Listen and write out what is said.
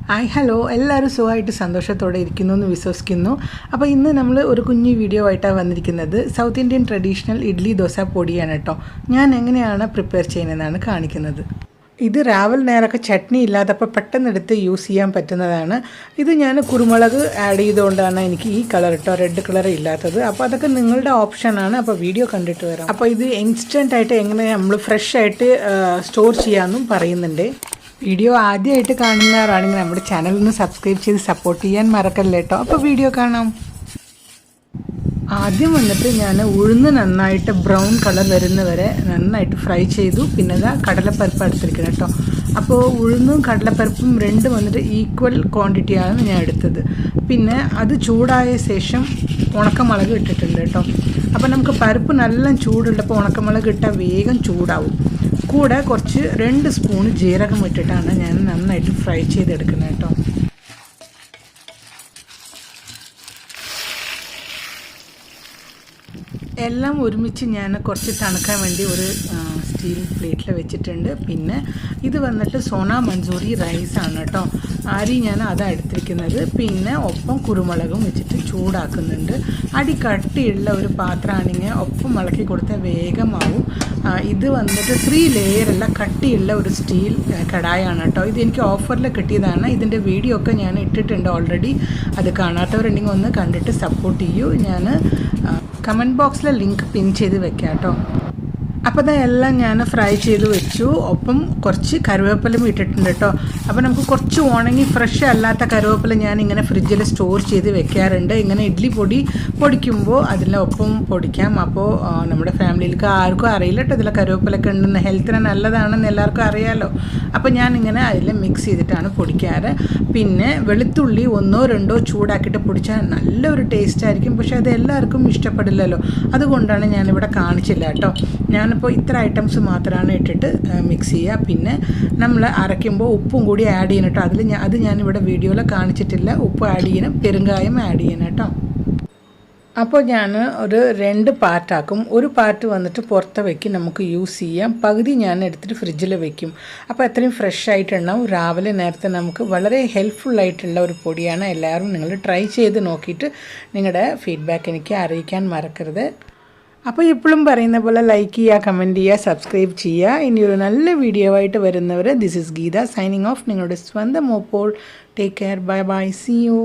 Hi hello എല്ലാവരും സുഖമായിട്ട് സന്തോഷത്തോടെ ഇരിക്കുന്നു എന്ന് വിശ്വസിക്കുന്നു. അപ്പോൾ ഇന്ന് നമ്മൾ ഒരു കുഞ്ഞു വീഡിയോ ആയിട്ടാണ് വന്നിരിക്കുന്നത്. South Indian traditional idli dosa പൊടിയാണ് കേട്ടോ. ഞാൻ എങ്ങനെയാണ് പ്രിപ്പയർ ചെയ്യുന്നതെന്നാണ് കാണിക്കുന്നത്. ഇത് രാവിലെ നേരമൊക്കെ ചട്നി ഇല്ലാത്തപ്പോൾ പെട്ടെന്ന് എടുത്ത് യൂസ് ചെയ്യാൻ പറ്റുന്നതാണ്. ഇത് ഞാൻ കുരുമുളക് ആഡ് ചെയ്തുകൊണ്ടാണ് എനിക്ക് ഈ കളർ കേട്ടോ, റെഡ് കളർ ഇല്ലാത്തത്. അപ്പോൾ അതൊക്കെ നിങ്ങളുടെ ഓപ്ഷനാണ്. അപ്പോൾ വീഡിയോ കണ്ടിട്ട് വരാം. അപ്പോൾ ഇത് ഇൻസ്റ്റൻ്റ് ആയിട്ട് എങ്ങനെ നമ്മൾ ഫ്രഷ് ആയിട്ട് സ്റ്റോർ ചെയ്യാമെന്നും പറയുന്നുണ്ട്. വീഡിയോ ആദ്യമായിട്ട് കാണുന്നവരാണെങ്കിൽ നമ്മുടെ ചാനൽ ഒന്ന് സബ്സ്ക്രൈബ് ചെയ്ത് സപ്പോർട്ട് ചെയ്യാൻ മറക്കല്ലേ കേട്ടോ. അപ്പോൾ വീഡിയോ കാണാം. ആദ്യം വന്നിട്ട് ഞാൻ ഉഴുന്ന് നന്നായിട്ട് ബ്രൗൺ കളർ വരുന്നവരെ നന്നായിട്ട് ഫ്രൈ ചെയ്തു. പിന്നെ കടലപ്പരിപ്പ് എടുത്തിരിക്കുന്നത് കേട്ടോ. അപ്പോൾ ഉഴുന്നും കടലപ്പരിപ്പും രണ്ടും വന്നിട്ട് ഈക്വൽ ക്വാണ്ടിറ്റിയാണ് ഞാൻ എടുത്തത്. പിന്നെ അത് ചൂടായ ശേഷം ഉണക്കമുളക് ഇട്ടിട്ടുണ്ട് കേട്ടോ. അപ്പോൾ നമുക്ക് പരിപ്പ് നല്ല ചൂടുള്ളപ്പോൾ ഉണക്കമുളക് ഇട്ടാൽ വേഗം ചൂടാവും. കൂടെ കുറച്ച് 2 സ്പൂൺ ജീരകം ഇട്ടിട്ടാണ് ഞാൻ നന്നായിട്ട് ഫ്രൈ ചെയ്തെടുക്കുന്നത് കേട്ടോ. എല്ലാം ഒരുമിച്ച് ഞാൻ കുറച്ച് തണുക്കാൻ വേണ്ടി ഒരു സ്റ്റീൽ പ്ലേറ്റിൽ വെച്ചിട്ടുണ്ട്. പിന്നെ ഇത് വന്നിട്ട് സോന മൻസൂരി റൈസാണ് കേട്ടോ. അരി ഞാൻ അതാണ് എടുത്തിരിക്കുന്നത്. പിന്നെ ഒപ്പം കുരുമുളകും വെച്ചിട്ട് ചൂടാക്കുന്നുണ്ട്. അടി കട്ടിയുള്ള ഒരു പാത്രമാണെങ്കിൽ ഒപ്പം ഇളക്കി കൊടുത്താൽ വേഗമാവും. ഇത് വന്നിട്ട് 3 ലെയറുള്ള കട്ടിയുള്ള ഒരു സ്റ്റീൽ കടായാണ് കേട്ടോ. ഇത് എനിക്ക് ഓഫറിൽ കിട്ടിയതാണ്. ഇതിൻ്റെ വീഡിയോ ഒക്കെ ഞാൻ ഇട്ടിട്ടുണ്ട് ഓൾറെഡി. അത് കാണാത്തവരുണ്ടെങ്കിൽ ഒന്ന് കണ്ടിട്ട് സപ്പോർട്ട് ചെയ്യൂ. ഞാൻ കമൻറ്റ് ബോക്സിലെ ലിങ്ക് പിൻ ചെയ്ത് വെക്കാം കേട്ടോ. അപ്പോൾ അതെല്ലാം ഞാൻ ഫ്രൈ ചെയ്ത് വെച്ചു. ഒപ്പം കുറച്ച് കറിവേപ്പിലും ഇട്ടിട്ടുണ്ട് കേട്ടോ. അപ്പോൾ നമുക്ക് കുറച്ച് ഉണങ്ങി ഫ്രഷ് അല്ലാത്ത കറിവേപ്പില ഞാൻ ഇങ്ങനെ ഫ്രിഡ്ജിൽ സ്റ്റോർ ചെയ്ത് വെക്കാറുണ്ട്. ഇങ്ങനെ ഇഡ്ലി പൊടി പൊടിക്കുമ്പോൾ അതിൻ്റെ ഒപ്പം പൊടിക്കാം. അപ്പോൾ നമ്മുടെ ഫാമിലിയിലേക്ക് ആർക്കും അറിയില്ല കേട്ടോ ഇതിൽ കറിവേപ്പിലൊക്കെ ഉണ്ടെന്ന്. ഹെൽത്തിന് നല്ലതാണെന്ന് എല്ലാവർക്കും അറിയാമല്ലോ. അപ്പോൾ ഞാനിങ്ങനെ അതിൽ മിക്സ് ചെയ്തിട്ടാണ് പൊടിക്കാറ്. പിന്നെ വെളുത്തുള്ളി 1 or 2 ചൂടാക്കിയിട്ട് പൊടിച്ചാൽ നല്ലൊരു ടേസ്റ്റ് ആയിരിക്കും. പക്ഷേ അത് എല്ലാവർക്കും ഇഷ്ടപ്പെടില്ലല്ലോ. അതുകൊണ്ടാണ് ഞാനിവിടെ കാണിച്ചില്ല കേട്ടോ. ഞാനിപ്പോൾ ഇത്ര ഐറ്റംസ് മാത്രമാണ് ഇട്ടിട്ട് മിക്സ് ചെയ്യുക. പിന്നെ നമ്മൾ അരയ്ക്കുമ്പോൾ ഉപ്പും കൂടി ആഡ് ചെയ്യണം കേട്ടോ. അത് ഞാനിവിടെ വീഡിയോയിൽ കാണിച്ചിട്ടില്ല. ഉപ്പ് ആഡ് ചെയ്യണം, പെരുങ്കായം ആഡ് ചെയ്യണം കേട്ടോ. അപ്പോൾ ഞാൻ ഒരു 2 പാർട്ടാക്കും. ഒരു പാർട്ട് വന്നിട്ട് പുറത്ത് വയ്ക്കും, നമുക്ക് യൂസ് ചെയ്യാം. പകുതി ഞാൻ എടുത്തിട്ട് ഫ്രിഡ്ജിൽ വെക്കും. അപ്പോൾ അത്രയും ഫ്രഷ് ആയിട്ടുണ്ടാവും. രാവിലെ നേരത്തെ നമുക്ക് വളരെ ഹെൽപ്ഫുള്ളായിട്ടുള്ള ഒരു പൊടിയാണ്. എല്ലാവരും നിങ്ങൾ ട്രൈ ചെയ്ത് നോക്കിയിട്ട് നിങ്ങളുടെ ഫീഡ്ബാക്ക് എനിക്ക് അറിയിക്കാൻ മറക്കരുത്. അപ്പോൾ ഇപ്പോഴും പറയുന്ന പോലെ ലൈക്ക് ചെയ്യുക, കമൻറ്റ് ചെയ്യുക, സബ്സ്ക്രൈബ് ചെയ്യുക. ഇനിയൊരു നല്ല വീഡിയോ ആയിട്ട് വരുന്നവർ this is Geetha signing off. നിങ്ങളുടെ സ്വന്തം ഓപ്പോൾ. Take care. Bye bye. See U.